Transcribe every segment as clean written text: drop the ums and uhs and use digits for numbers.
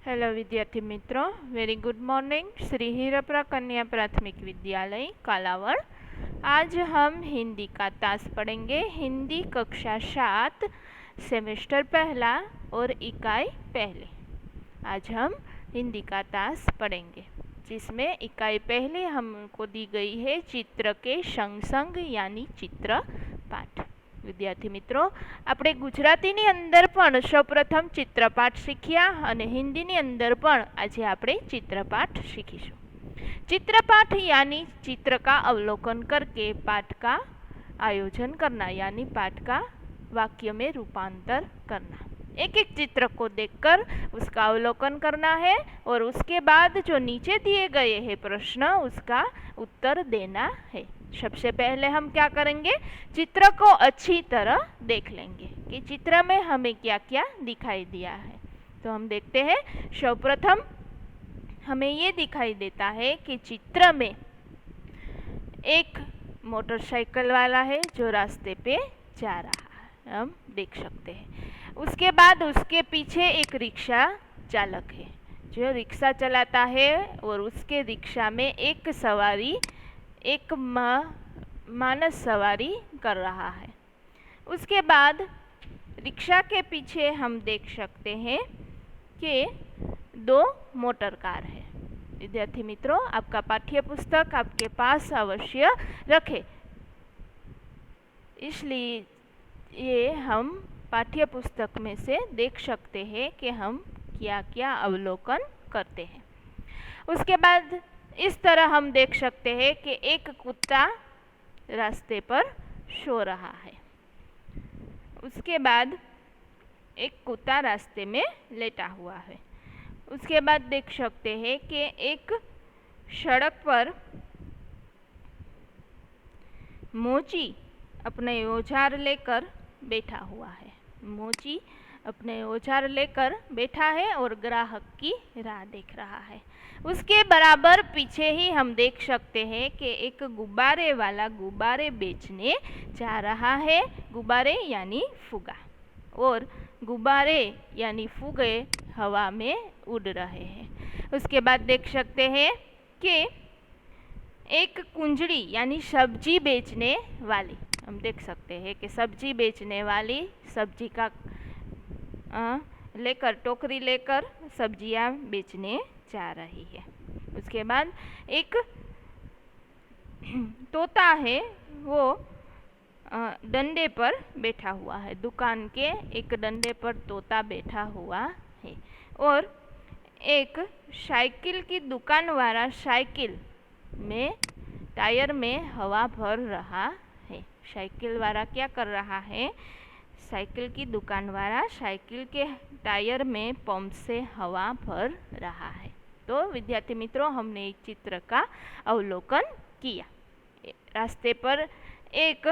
Hello विद्यार्थी मित्रों, very good morning. Shri हीरापरा कन्या प्राथमिक विद्यालय कालावड़। आज हम हिंदी का तास पढ़ेंगे। हिंदी कक्षा 7 सेमेस्टर पहला और इकाई पहले। आज हम हिंदी का तास पढ़ेंगे, जिसमें इकाई पहले हमको दी गई है चित्र के संग संग यानी चित्र पाठ। विद्यार्थी मित्रों, આપણે ગુજરાતીની અંદર પણ સૌપ્રથમ ચિત્રપાઠ શીખ્યા અને હિન્દીની અંદર પણ આજે આપણે चित्रपाठ सीखीશું। चित्रपाठ यानी चित्र का अवलोकन करके पाठ का आयोजन करना, यानी पाठ का वाक्य में रूपांतर करना। एक एक चित्र को देखकर उसका अवलोकन करना है और उसके बाद जो नीचे दिए गए हैं प्रश्न, उसका उत्तर देना है। सबसे पहले हम क्या करेंगे, चित्र को अच्छी तरह देख लेंगे कि चित्र में हमें क्या क्या दिखाई दिया है। तो हम देखते हैं, सर्वप्रथम हमें ये दिखाई देता है कि चित्र में एक मोटरसाइकिल वाला है जो रास्ते पे जा रहा है, हम देख सकते हैं। उसके बाद उसके पीछे एक रिक्शा चालक है जो रिक्शा चलाता है और उसके रिक्शा में एक सवारी, एक मानस सवारी कर रहा है। उसके बाद रिक्शा के पीछे हम देख सकते हैं कि 2 मोटर कार है। विद्यार्थी मित्रों, आपका पाठ्य पुस्तक आपके पास अवश्य रखें, इसलिए ये हम पाठ्य पुस्तक में से देख सकते हैं कि हम क्या क्या अवलोकन करते हैं। उसके बाद इस तरह हम देख सकते हैं कि एक कुत्ता रास्ते पर सो रहा है। उसके बाद एक कुत्ता रास्ते में लेटा हुआ है। उसके बाद देख सकते हैं कि एक सड़क पर मोची अपने औजार लेकर बैठा हुआ है। मोची अपने औजार लेकर बैठा है और ग्राहक की राह देख रहा है। उसके बराबर पीछे ही हम देख सकते हैं कि एक गुब्बारे वाला गुब्बारे बेचने जा रहा है। गुब्बारे यानी फुगा, और गुब्बारे यानी फुगे हवा में उड़ रहे हैं। उसके बाद देख सकते हैं कि एक कुंजड़ी यानी सब्जी बेचने वाली, हम देख सकते हैं कि सब्जी बेचने वाली सब्जी का लेकर टोकरी लेकर सब्जियां बेचने जा रही है। उसके बाद एक तोता है, वो डंडे पर बैठा हुआ है। दुकान के एक डंडे पर तोता बैठा हुआ है। और एक साइकिल की दुकान वाला साइकिल में टायर में हवा भर रहा है। साइकिल वाला क्या कर रहा है, साइकिल की दुकान वाला साइकिल के टायर में पंप से हवा भर रहा है। तो विद्यार्थी मित्रों, हमने एक चित्र का अवलोकन किया। रास्ते पर एक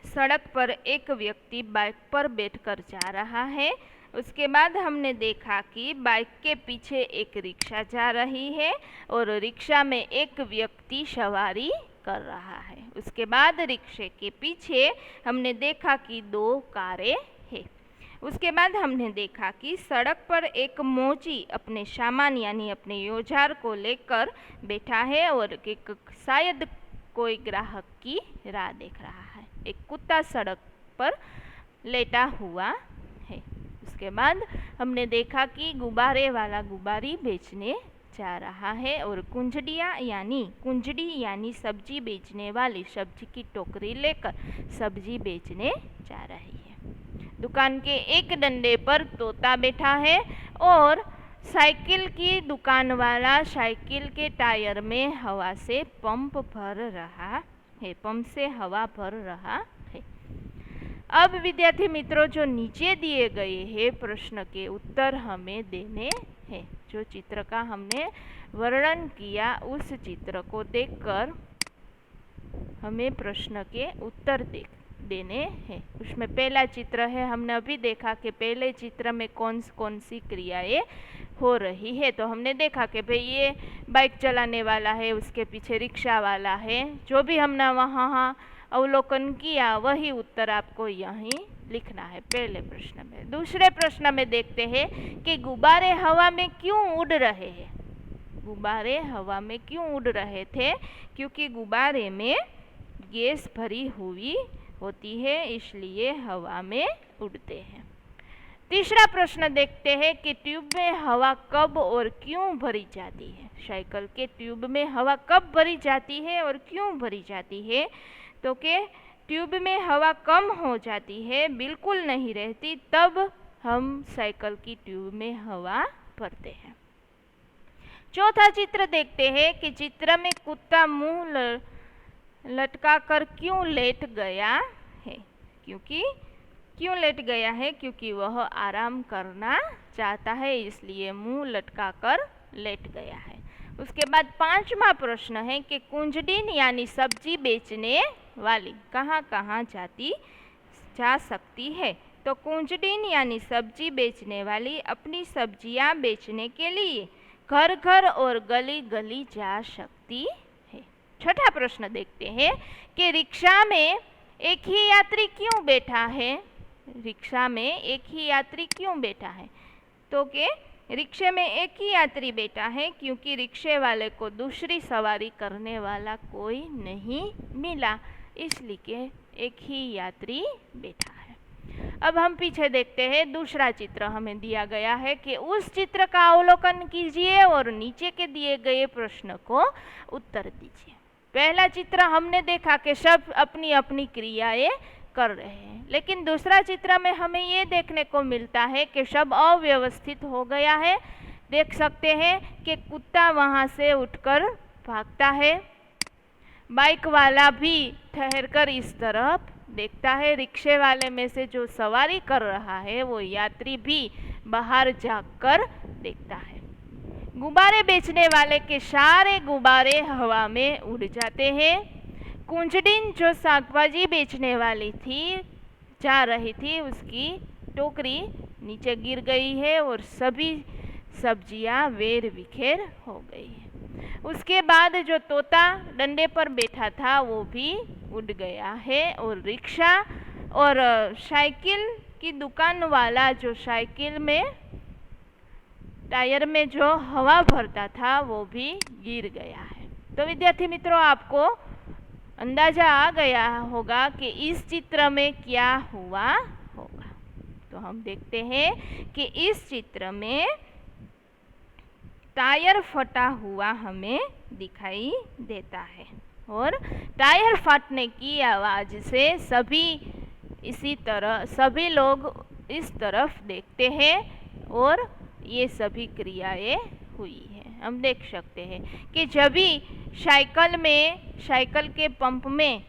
सड़क पर एक व्यक्ति बाइक पर बैठकर जा रहा है। उसके बाद हमने देखा कि बाइक के पीछे एक रिक्शा जा रही है और रिक्शा में एक व्यक्ति सवारी कर रहा है। उसके बाद रिक्शे के पीछे हमने देखा कि 2 कारें हैं। उसके बाद हमने देखा कि सड़क पर एक मोची अपने सामान यानी अपने औजार को लेकर बैठा है और एक शायद कोई ग्राहक की राह देख रहा है। एक कुत्ता सड़क पर लेटा हुआ है। उसके बाद हमने देखा कि गुब्बारे वाला गुब्बारी बेचने जा रहा है और कुंजड़ी यानी सब्जी बेचने वाली सब्जी की टोकरी लेकर सब्जी बेचने जा रही है। दुकान के एक डंडे पर तोता बैठा है और साइकिल की दुकान वाला साइकिल के टायर में हवा से पंप भर रहा है, पंप से हवा भर रहा है। अब विद्यार्थी मित्रों, जो नीचे दिए गए हैं प्रश्न के उत्तर हमें देने हैं। जो चित्र का हमने वर्णन किया, उस चित्र को देखकर हमें प्रश्न के उत्तर देने हैं। उसमें पहला चित्र है, हमने अभी देखा कि पहले चित्र में कौन कौन सी क्रियाएं हो रही है। तो हमने देखा कि भाई ये बाइक चलाने वाला है, उसके पीछे रिक्शा वाला है। जो भी हमने वहाँ अवलोकन किया वही उत्तर आपको यहीं लिखना है पहले प्रश्न में। दूसरे प्रश्न में देखते हैं कि गुब्बारे हवा में क्यों उड़ रहे हैं। गुब्बारे हवा में क्यों उड़ रहे थे? क्योंकि गुब्बारे में गैस भरी हुई होती है, इसलिए हवा में उड़ते हैं। तीसरा प्रश्न देखते हैं कि ट्यूब में हवा कब और क्यों भरी जाती है। साइकिल के ट्यूब में हवा कब भरी जाती है और क्यों भरी जाती है? तो कि ट्यूब में हवा कम हो जाती है, बिल्कुल नहीं रहती, तब हम साइकिल की ट्यूब में हवा भरते हैं। चौथा चित्र देखते हैं कि चित्र में कुत्ता मुंह लटका कर क्यों लेट गया है। क्यों लेट गया है? क्योंकि वह आराम करना चाहता है, इसलिए मुंह लटका कर लेट गया है। उसके बाद पांचवा प्रश्न है कि कुंजड़िन यानी सब्जी बेचने वाली कहाँ कहाँ जा सकती है। तो कुंजड़िन यानी सब्जी बेचने वाली अपनी सब्जियां बेचने के लिए घर घर और गली गली जा सकती है। छठा प्रश्न देखते हैं कि रिक्शा में एक ही यात्री क्यों बैठा है। रिक्शा में एक ही यात्री क्यों बैठा है? तो कि रिक्शे में एक ही यात्री बैठा है क्योंकि रिक्शे वाले को दूसरी सवारी करने वाला कोई नहीं मिला, इसलिए एक ही यात्री बैठा है। अब हम पीछे देखते हैं। दूसरा चित्र हमें दिया गया है कि उस चित्र का अवलोकन कीजिए और नीचे के दिए गए प्रश्न को उत्तर दीजिए। पहला चित्र हमने देखा कि सब अपनी अपनी क्रियाएं कर रहे हैं, लेकिन दूसरा चित्र में हमें ये देखने को मिलता है कि सब अव्यवस्थित हो गया है। देख सकते हैं कि कुत्ता वहां से उठकर भागता है, बाइक वाला भी ठहरकर इस तरफ देखता है, रिक्शे वाले में से जो सवारी कर रहा है वो यात्री भी बाहर जाकर देखता है। गुब्बारे बेचने वाले के सारे गुब्बारे हवा में उड़ जाते हैं। कुंजड़िन जो शाकभाजी बेचने वाली थी, जा रही थी, उसकी टोकरी नीचे गिर गई है और सभी सब्जियां वेर विखेर हो गई है। उसके बाद जो तोता डंडे पर बैठा था वो भी उड़ गया है और रिक्शा और साइकिल की दुकान वाला जो साइकिल में टायर में जो हवा भरता था वो भी गिर गया है। तो विद्यार्थी मित्रों, आपको अंदाजा आ गया होगा कि इस चित्र में क्या हुआ होगा। तो हम देखते हैं कि इस चित्र में टायर फटा हुआ हमें दिखाई देता है और टायर फटने की आवाज़ से सभी लोग इस तरफ देखते हैं और ये सभी क्रियाएं हुई हैं। हम देख सकते हैं कि जब भी साइकिल के पंप में,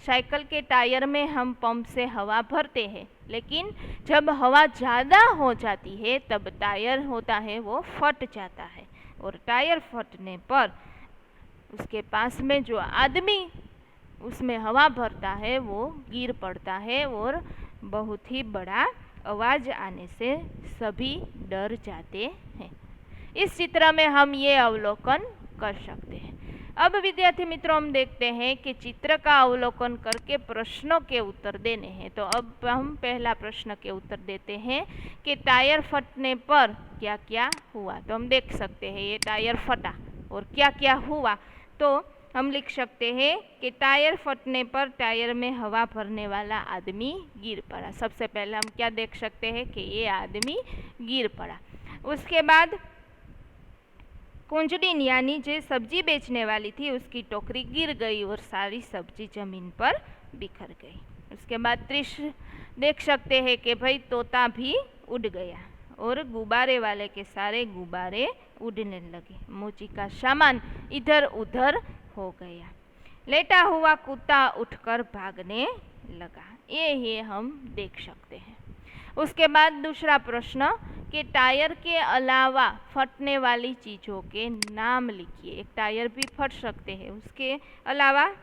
साइकिल के टायर में हम पंप से हवा भरते हैं, लेकिन जब हवा ज़्यादा हो जाती है तब टायर होता है वो फट जाता है और टायर फटने पर उसके पास में जो आदमी उसमें हवा भरता है वो गिर पड़ता है और बहुत ही बड़ा आवाज़ आने से सभी डर जाते हैं। इस चित्र में हम ये अवलोकन कर सकते हैं। अब विद्यार्थी मित्रों, हम देखते हैं कि चित्र का अवलोकन करके प्रश्नों के उत्तर देने हैं। तो अब हम पहला प्रश्न के उत्तर देते हैं कि टायर फटने पर क्या क्या हुआ। तो हम देख सकते हैं ये टायर फटा और क्या क्या हुआ। तो हम लिख सकते हैं कि टायर फटने पर टायर में हवा भरने वाला आदमी गिर पड़ा। सबसे पहले हम क्या देख सकते हैं कि ये आदमी गिर पड़ा। उसके बाद कुंजड़िन यानी जो सब्जी बेचने वाली थी उसकी टोकरी गिर गई और सारी सब्जी जमीन पर बिखर गई। उसके बाद दृश्य देख सकते हैं कि भाई तोता भी उड़ गया और गुब्बारे वाले के सारे गुब्बारे उड़ने लगे। मोची का सामान इधर उधर हो गया। लेटा हुआ कुत्ता उठकर भागने लगा। ये हम देख सकते हैं। उसके बाद दूसरा प्रश्न कि टायर के अलावा फटने वाली चीज़ों के नाम लिखिए। एक टायर भी फट सकते हैं, उसके अलावा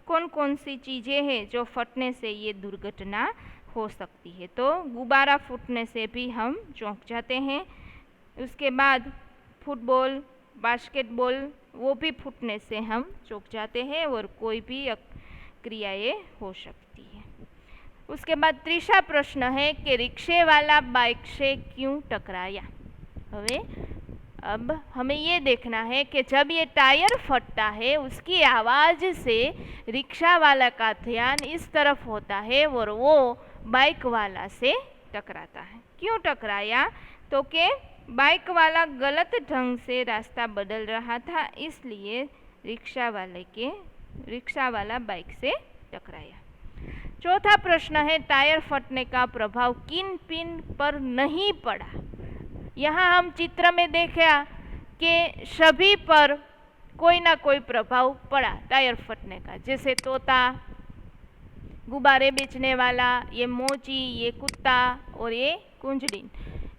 कौन कौन सी चीज़ें हैं जो फटने से ये दुर्घटना हो सकती है। तो गुब्बारा फूटने से भी हम चौंक जाते हैं। उसके बाद फुटबॉल, बास्केटबॉल वो भी फूटने से हम चौंक जाते हैं और कोई भी क्रियाएं हो सकती है। उसके बाद तीसरा प्रश्न है कि रिक्शे वाला बाइक से क्यों टकराया। हवे अब हमें ये देखना है कि जब ये टायर फटता है उसकी आवाज़ से रिक्शा वाला का ध्यान इस तरफ होता है और वो बाइक वाला से टकराता है। क्यों टकराया? तो कि बाइक वाला गलत ढंग से रास्ता बदल रहा था, इसलिए रिक्शा वाला बाइक से टकराया। चौथा प्रश्न है टायर फटने का प्रभाव किन पिन पर नहीं पड़ा। यहाँ हम चित्र में देखा कि सभी पर कोई ना कोई प्रभाव पड़ा टायर फटने का, जैसे तोता, गुब्बारे बेचने वाला, ये मोची, ये कुत्ता और ये कुंजड़िन,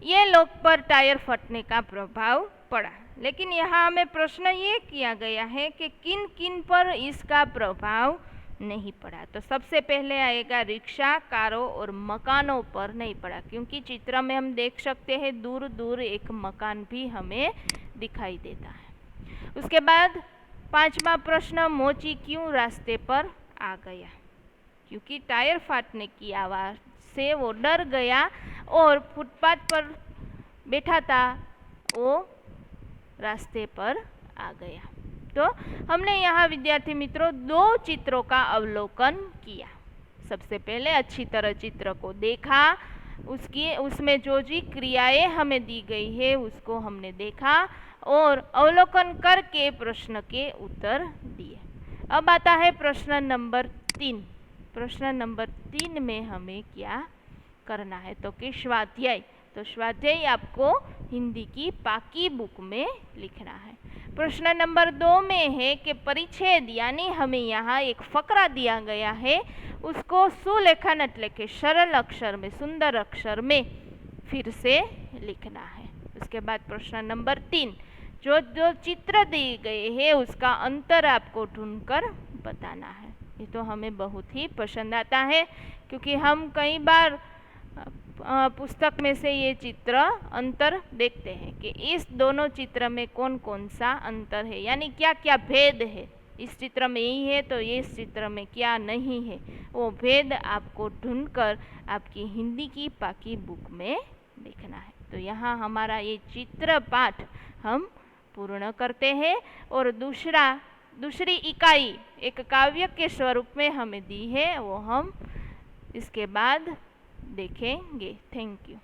ये लोग पर टायर फटने का प्रभाव पड़ा। लेकिन यहाँ हमें प्रश्न ये किया गया है कि किन किन पर इसका प्रभाव नहीं पड़ा। तो सबसे पहले आएगा रिक्शा, कारों और मकानों पर नहीं पड़ा, क्योंकि चित्र में हम देख सकते हैं दूर दूर एक मकान भी हमें दिखाई देता है। उसके बाद पांचवा प्रश्न, मोची क्यों रास्ते पर आ गया? क्योंकि टायर फाटने की आवाज़ से वो डर गया और फुटपाथ पर बैठा था, वो रास्ते पर आ गया। तो हमने यहाँ विद्यार्थी मित्रों दो चित्रों का अवलोकन किया। सबसे पहले अच्छी तरह चित्र को देखा, उसमें जो जी क्रियाएं हमें दी गई है उसको हमने देखा और अवलोकन करके प्रश्न के उत्तर दिए। अब आता है प्रश्न नंबर 3। प्रश्न नंबर 3 में हमें क्या करना है? तो कि स्वाध्याय। तो स्वाध्याय आपको हिंदी की पाकी बुक में लिखना है। प्रश्न नंबर 2 में है कि परिच्छेद, यानी हमें यहाँ एक फकरा दिया गया है, उसको सुलेखन એટલે કે सरल अक्षर में, सुंदर अक्षर में फिर से लिखना है। उसके बाद प्रश्न नंबर 3, जो जो चित्र दिए गए हैं उसका अंतर आपको ढूंढकर बताना है। ये तो हमें बहुत ही पसंद आता है, क्योंकि हम कई बार पुस्तक में से ये चित्र अंतर देखते हैं कि इस दोनों चित्र में कौन कौन सा अंतर है, यानी क्या क्या भेद है। इस चित्र में यही है तो ये इस चित्र में क्या नहीं है, वो भेद आपको ढूंढकर आपकी हिंदी की पाकी बुक में लिखना है। तो यहाँ हमारा ये चित्र पाठ हम पूर्ण करते हैं और दूसरी इकाई एक काव्य के स्वरूप में हमें दी है, वो हम इसके बाद देखेंगे। Thank you.